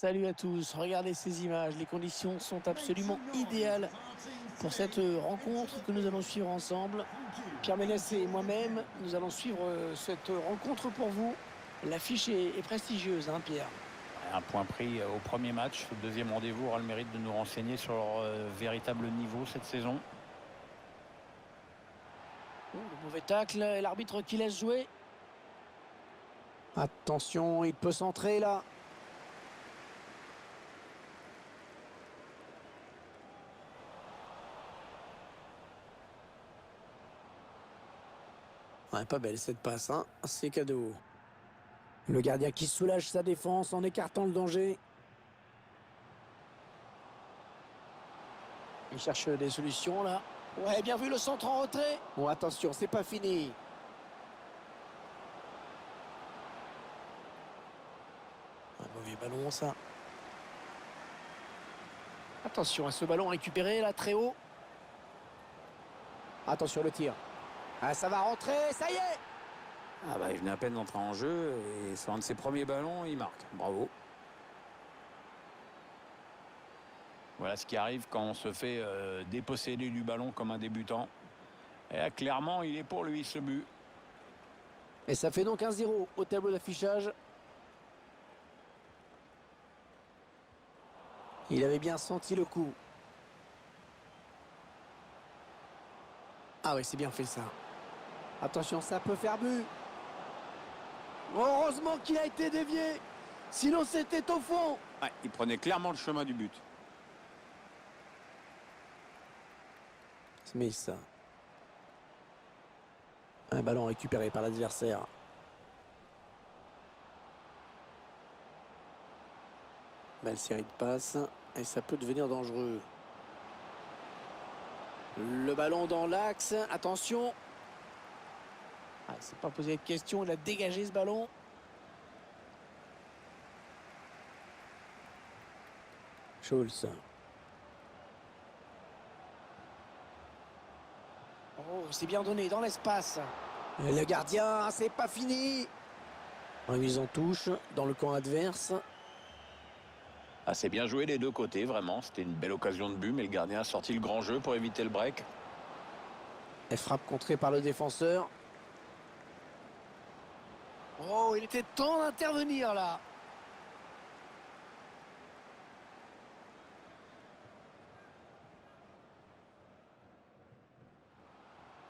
Salut à tous, regardez ces images, les conditions sont absolument idéales pour cette rencontre que nous allons suivre ensemble. Pierre Ménès et moi-même, nous allons suivre cette rencontre pour vous. L'affiche est prestigieuse, hein, Pierre. Un point pris au premier match. Le deuxième rendez-vous aura le mérite de nous renseigner sur leur véritable niveau cette saison. Oh, le mauvais tacle et l'arbitre qui laisse jouer. Attention, il peut centrer là. Ouais, pas belle cette passe, hein. C'est cadeau. Le gardien qui soulage sa défense en écartant le danger. Il cherche des solutions là. Ouais, bien vu le centre en retrait. Bon, attention, c'est pas fini. Un mauvais ballon ça. Attention à ce ballon récupéré là, très haut. Attention le tir. Ah, ça va rentrer, ça y est. Il venait à peine d'entrer en jeu et sur un de ses premiers ballons, il marque. Bravo. Voilà ce qui arrive quand on se fait déposséder du ballon comme un débutant. Et là, clairement, il est pour lui ce but. Et ça fait donc 1-0 au tableau d'affichage. Il avait bien senti le coup. Ah oui, c'est bien fait ça. Attention, ça peut faire but. Heureusement qu'il a été dévié. Sinon, c'était au fond. Ouais, il prenait clairement le chemin du but. Smith. Un ballon récupéré par l'adversaire. Belle série de passes. Et ça peut devenir dangereux. Le ballon dans l'axe. Attention. Ah, il s'est pas posé de question. Il a dégagé ce ballon. Schulz. Oh, c'est bien donné dans l'espace. Le gardien, c'est pas fini. Remise en touche dans le camp adverse. Ah, c'est bien joué des deux côtés, vraiment. C'était une belle occasion de but, mais le gardien a sorti le grand jeu pour éviter le break. Et frappe contrée par le défenseur. Oh, il était temps d'intervenir là.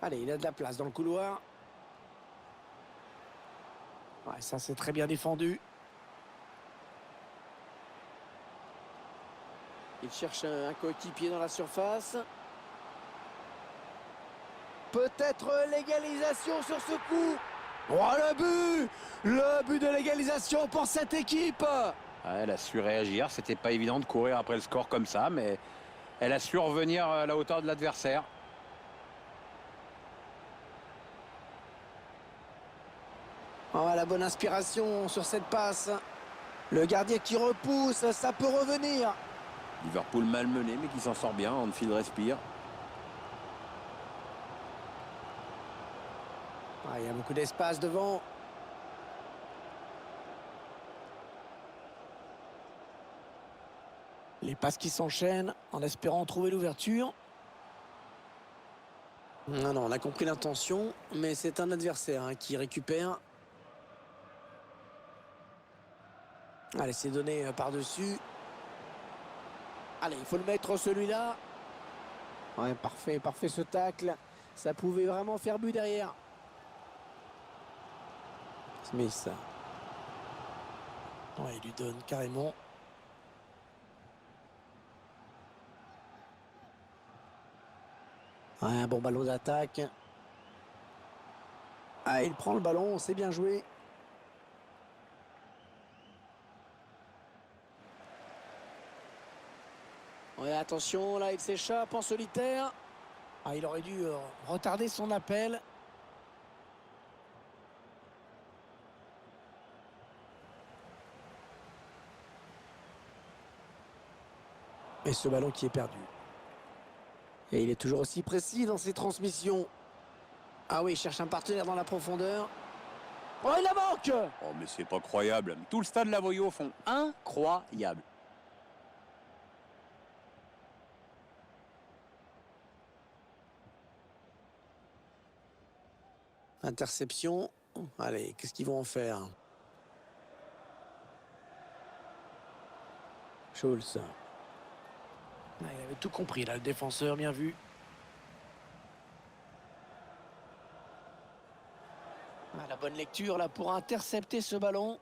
Allez, il a de la place dans le couloir. Ouais, ça c'est très bien défendu. Il cherche un coéquipier dans la surface. Peut-être l'égalisation sur ce coup. Oh, le but! Le but de l'égalisation pour cette équipe. Ouais, elle a su réagir. C'était pas évident de courir après le score comme ça, mais elle a su revenir à la hauteur de l'adversaire. Oh, la bonne inspiration sur cette passe. Le gardien qui repousse, ça peut revenir. Liverpool malmené, mais qui s'en sort bien. Anfield respire. Ah, il y a beaucoup d'espace devant. Les passes qui s'enchaînent en espérant trouver l'ouverture. Non, non, on a compris l'intention, mais c'est un adversaire hein, qui récupère. Allez, c'est donné par-dessus. Allez, il faut le mettre celui-là. Ouais, parfait, parfait ce tacle. Ça pouvait vraiment faire but derrière. Smith. Ouais, il lui donne carrément. Ouais, un bon ballon d'attaque. Ah, il prend le ballon, c'est bien joué. Ouais, attention, là, il s'échappe en solitaire. Ah, il aurait dû retarder son appel. Et ce ballon qui est perdu. Et il est toujours aussi précis dans ses transmissions. Ah oui, il cherche un partenaire dans la profondeur. Oh, il la manque! Oh, mais c'est pas croyable. Tout le stade l'a voyé au fond. Incroyable. Interception. Allez, qu'est-ce qu'ils vont en faire? Schulz. Ah, il avait tout compris là, le défenseur, bien vu. Ah, la bonne lecture là pour intercepter ce ballon.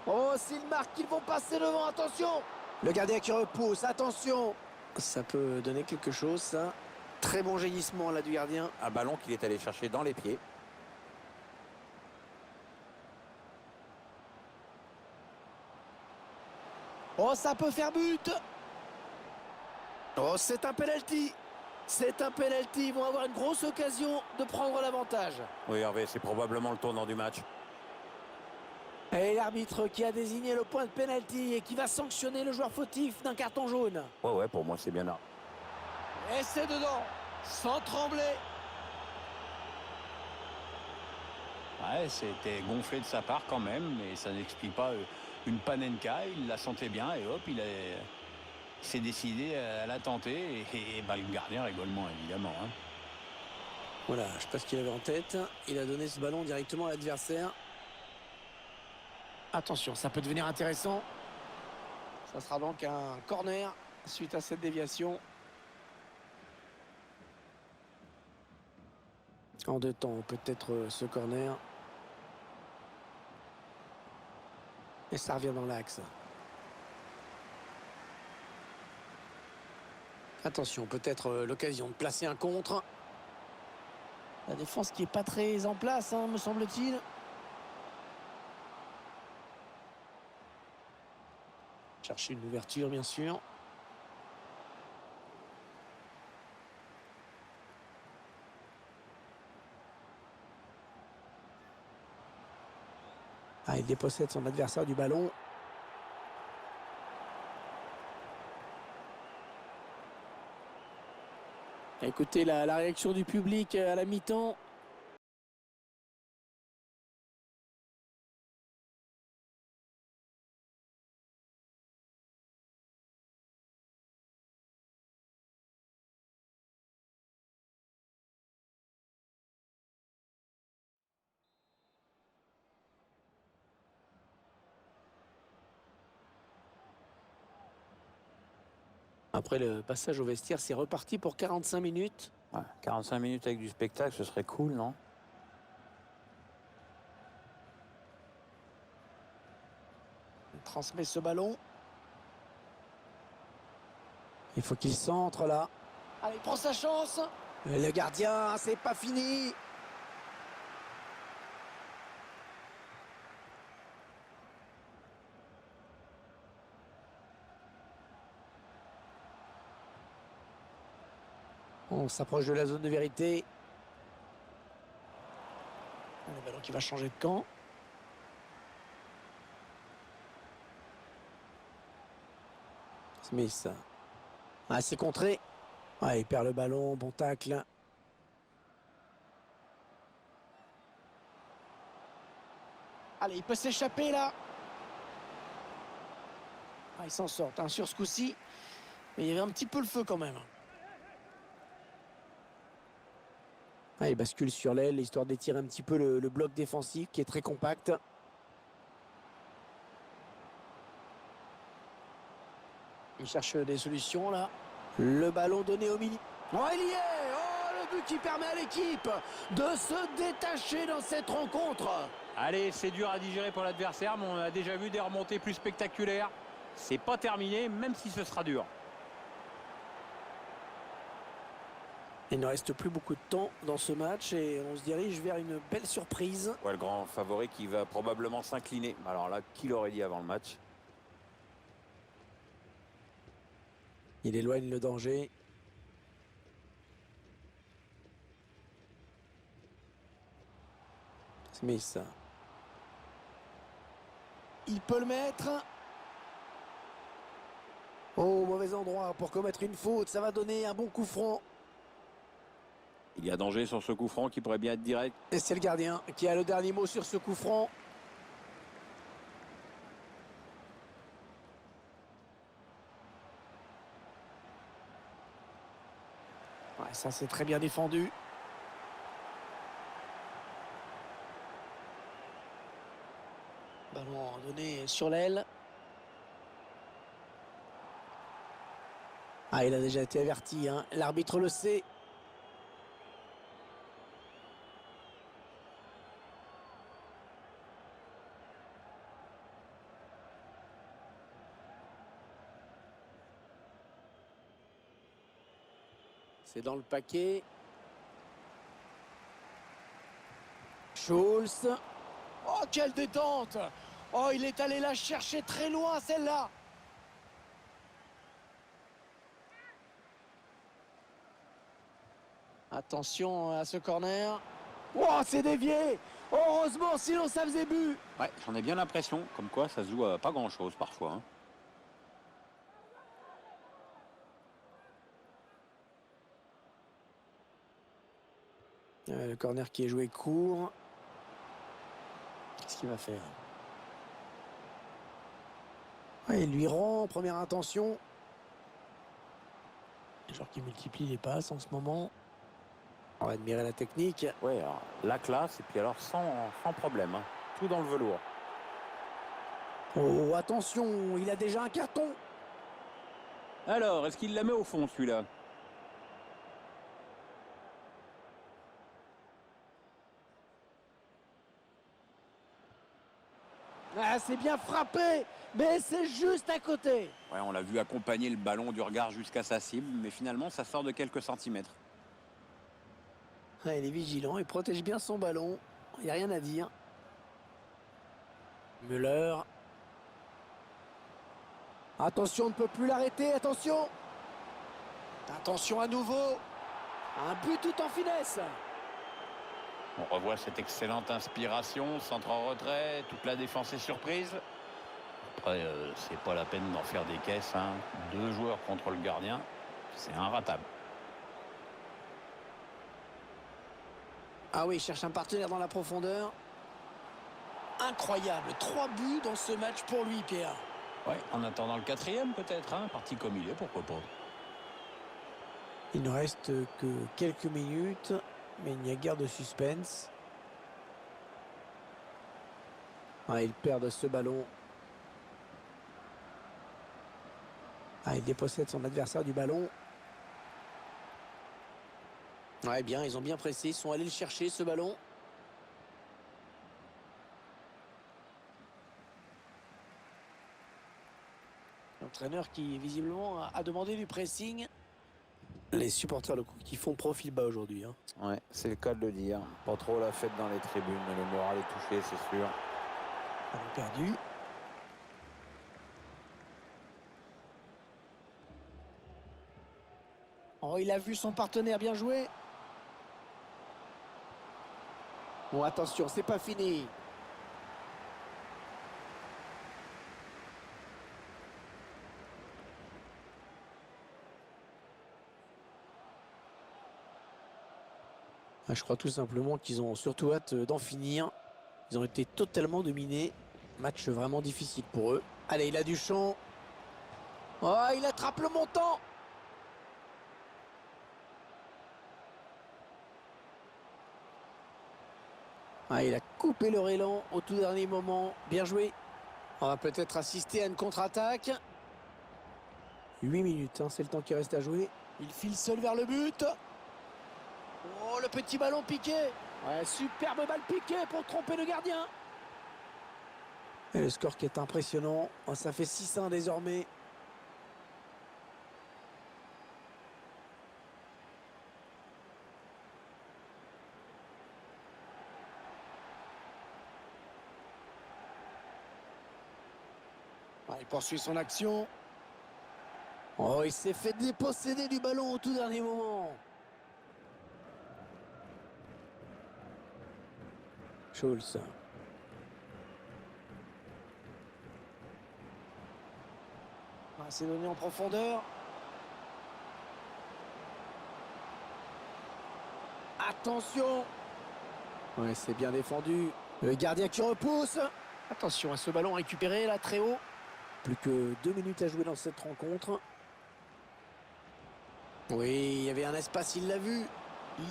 Oh, s'ils marquent, ils vont passer devant, attention! Le gardien qui repousse, attention! Ça peut donner quelque chose, ça. Très bon jaillissement là du gardien. Un ballon qu'il est allé chercher dans les pieds. Oh, ça peut faire but! Oh, c'est un penalty! C'est un penalty, ils vont avoir une grosse occasion de prendre l'avantage. Oui, Hervé, c'est probablement le tournant du match. Et l'arbitre qui a désigné le point de penalty et qui va sanctionner le joueur fautif d'un carton jaune. Ouais, pour moi, c'est bien là. Et c'est dedans, sans trembler. Ouais, c'était gonflé de sa part quand même, mais ça n'explique pas une panenka. Il la sentait bien et hop, il s'est décidé à la tenter. Et bah, le gardien rigole moins, évidemment. Hein. Voilà, je sais pas ce qu'il avait en tête. Il a donné ce ballon directement à l'adversaire. Attention, ça peut devenir intéressant. Ça sera donc un corner suite à cette déviation. En deux temps, peut-être ce corner. Et ça revient dans l'axe. Attention, peut-être l'occasion de placer un contre. La défense qui n'est pas très en place, hein, me semble-t-il. Chercher une ouverture, bien sûr. Ah, il dépossède son adversaire du ballon. Écoutez la réaction du public à la mi-temps. Après le passage au vestiaire, c'est reparti pour 45 minutes. Ouais, 45 minutes avec du spectacle, ce serait cool, non? Il transmet ce ballon. Il faut qu'il centre là. Allez, il prend sa chance. Et le gardien, c'est pas fini. On s'approche de la zone de vérité. Le ballon qui va changer de camp. Smith. Ah, c'est contré. Ah, il perd le ballon, bon tacle. Allez, il peut s'échapper là. Ah, il s'en sort hein, sur ce coup-ci. Mais il y avait un petit peu le feu quand même. Ah, il bascule sur l'aile, histoire d'étirer un petit peu le bloc défensif qui est très compact. Il cherche des solutions là. Le ballon donné au milieu. Oh, il y est! Oh, le but qui permet à l'équipe de se détacher dans cette rencontre. Allez, c'est dur à digérer pour l'adversaire, mais on a déjà vu des remontées plus spectaculaires. C'est pas terminé, même si ce sera dur. Il ne reste plus beaucoup de temps dans ce match et on se dirige vers une belle surprise. Ouais, le grand favori qui va probablement s'incliner. Alors là, qui l'aurait dit avant le match? Il éloigne le danger. Smith. Il peut le mettre. Oh, mauvais endroit pour commettre une faute. Ça va donner un bon coup franc. Il y a danger sur ce coup franc qui pourrait bien être direct. Et c'est le gardien qui a le dernier mot sur ce coup franc. Ouais, ça c'est très bien défendu. Ballon donné sur l'aile. Ah, il a déjà été averti, hein. L'arbitre le sait. C'est dans le paquet. Schulz. Oh, quelle détente! Oh, il est allé la chercher très loin, celle-là. Attention à ce corner. Oh, c'est dévié! Heureusement, sinon ça faisait but. Ouais, j'en ai bien l'impression, comme quoi ça se joue à pas grand-chose parfois, hein. Le corner qui est joué court. Qu'est-ce qu'il va faire? Ouais, il lui rend, première intention. Les joueurs qui multiplient les passes en ce moment. On va admirer la technique. Ouais, alors, la classe, et puis alors sans problème, hein. Tout dans le velours. Oh, attention, il a déjà un carton. Alors, est-ce qu'il la met au fond, celui-là? Ah, c'est bien frappé, mais c'est juste à côté. Ouais, on l'a vu accompagner le ballon du regard jusqu'à sa cible, mais finalement, ça sort de quelques centimètres. Ah, il est vigilant, il protège bien son ballon. Il n'y a rien à dire. Müller. Attention, on ne peut plus l'arrêter, attention. Attention à nouveau. Un but tout en finesse. On revoit cette excellente inspiration, centre en retrait, toute la défense est surprise. Après, c'est pas la peine d'en faire des caisses, hein. 2 joueurs contre le gardien, c'est inratable. Ah oui, il cherche un partenaire dans la profondeur. Incroyable, 3 buts dans ce match pour lui, Pierre. Ouais, en attendant le 4e peut-être, hein, parti comme il est, pourquoi pas. Il ne reste que quelques minutes, mais il n'y a guère de suspense. Ah, ils perdent ce ballon. Ah, il dépossède son adversaire du ballon. Ouais, bien, ils ont bien pressé, ils sont allés le chercher, ce ballon. L'entraîneur qui, visiblement, a demandé du pressing. Les supporters locaux qui font profil bas aujourd'hui, hein. Ouais, c'est le cas de le dire. Pas trop la fête dans les tribunes, le moral est touché, c'est sûr. Ballon perdu. Oh, il a vu son partenaire, bien joué. Bon, attention, c'est pas fini. Ah, je crois tout simplement qu'ils ont surtout hâte d'en finir. Ils ont été totalement dominés. Match vraiment difficile pour eux. Allez, il a du champ. Oh, il attrape le montant. Ah, il a coupé leur élan au tout dernier moment. Bien joué. On va peut-être assister à une contre-attaque. 8 minutes, hein, c'est le temps qui reste à jouer. Il file seul vers le but. Oh, le petit ballon piqué. Ouais, superbe balle piquée pour tromper le gardien. Et le score qui est impressionnant. Oh, ça fait 6-1 désormais. Ah, il poursuit son action. Oh, il s'est fait déposséder du ballon au tout dernier moment. Schulz. Ah, c'est donné en profondeur. attention. Ouais, c'est bien défendu. Le gardien qui repousse. Attention à ce ballon récupéré là très haut. Plus que 2 minutes à jouer dans cette rencontre. Oui, il y avait un espace, il l'a vu.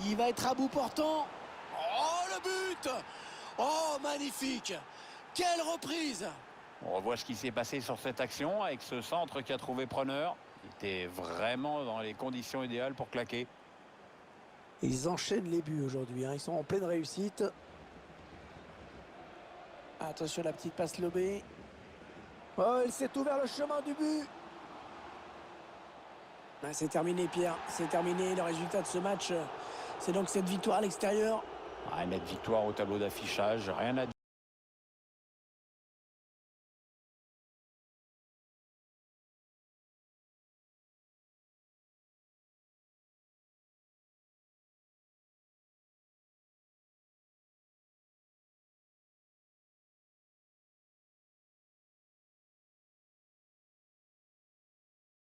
Il va être à bout portant. Oh, le but! Oh, magnifique! Quelle reprise! On revoit ce qui s'est passé sur cette action avec ce centre qui a trouvé preneur. Il était vraiment dans les conditions idéales pour claquer. Ils enchaînent les buts aujourd'hui, hein. Ils sont en pleine réussite. Attention, la petite passe lobée. Oh, il s'est ouvert le chemin du but. Ah, c'est terminé, Pierre. C'est terminé. Le résultat de ce match, c'est donc cette victoire à l'extérieur. Une nette victoire au tableau d'affichage, rien à dire.